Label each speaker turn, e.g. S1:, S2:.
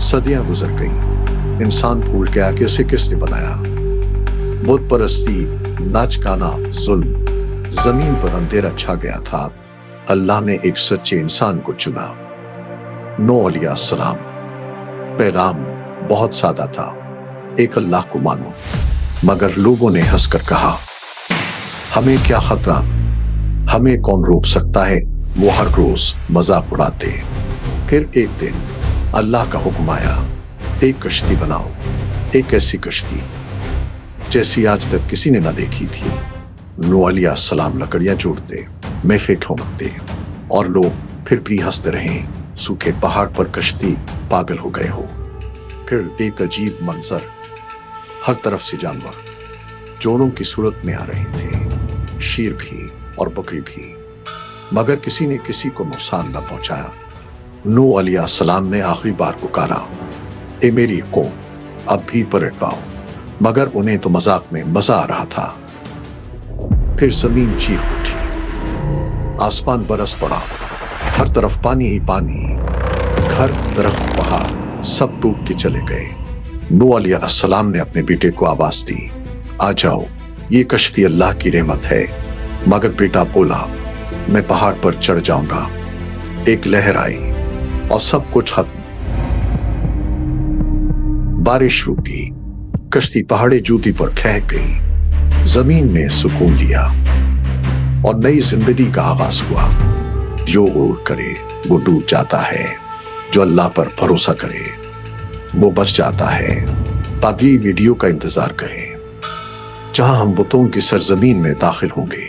S1: सदियां गुजर गई, इंसान भूल गया कि उसे किसने बनाया। बुत परस्ती, नाच गाना, जुल्म, जमीन पर अंधेरा छा गया था। अल्लाह ने एक सच्चे इंसान को चुना, नूह अलैहिस्सलाम। पैगाम बहुत सादा था, एक अल्लाह को मानो। मगर लोगों ने हंसकर कहा, हमें क्या खतरा, हमें कौन रोक सकता है। वो हर रोज मजाक उड़ाते। फिर एक दिन अल्लाह का हुक्म आया, एक कश्ती बनाओ, एक ऐसी कश्ती जैसी आज तक किसी ने ना देखी थी। नूह अलैहिस्सलाम लकड़ियां जोड़ते, मेफे ठोंकते और लोग फिर भी हंसते रहे। सूखे पहाड़ पर कश्ती पागल हो गए हो। फिर एक अजीब मंजर, हर तरफ से जानवर जोड़ों की सूरत में आ रहे थे, शेर भी और बकरी भी, मगर किसी ने किसी को नुकसान न पहुंचाया। नूह अलैहिस्सलाम ने आखिरी बार पुकारा, ए मेरी कौम, अब भी पलट पाओ। मगर उन्हें तो मजाक में मजा आ रहा था। फिर जमीन चीख उठी, आसमान बरस पड़ा, हर तरफ पानी ही पानी, घर, दरख्त, पहाड़ सब टूटते चले गए। नूह अलैहिस्सलाम ने अपने बेटे को आवाज दी, आ जाओ, ये कश्ती अल्लाह की रहमत है। मगर बेटा बोला, मैं पहाड़ पर चढ़ जाऊंगा। एक लहर आई और सब कुछ खत्म। बारिश रुकी, कश्ती पहाड़ी जूती पर ठहर गई। जमीन ने सुकून लिया और नई जिंदगी का आगाज हुआ। जो गौर करे वो डूब जाता है, जो अल्लाह पर भरोसा करे वो बच जाता है। अगली वीडियो का इंतजार करें, जहां हम बुतों की सरजमीन में दाखिल होंगे।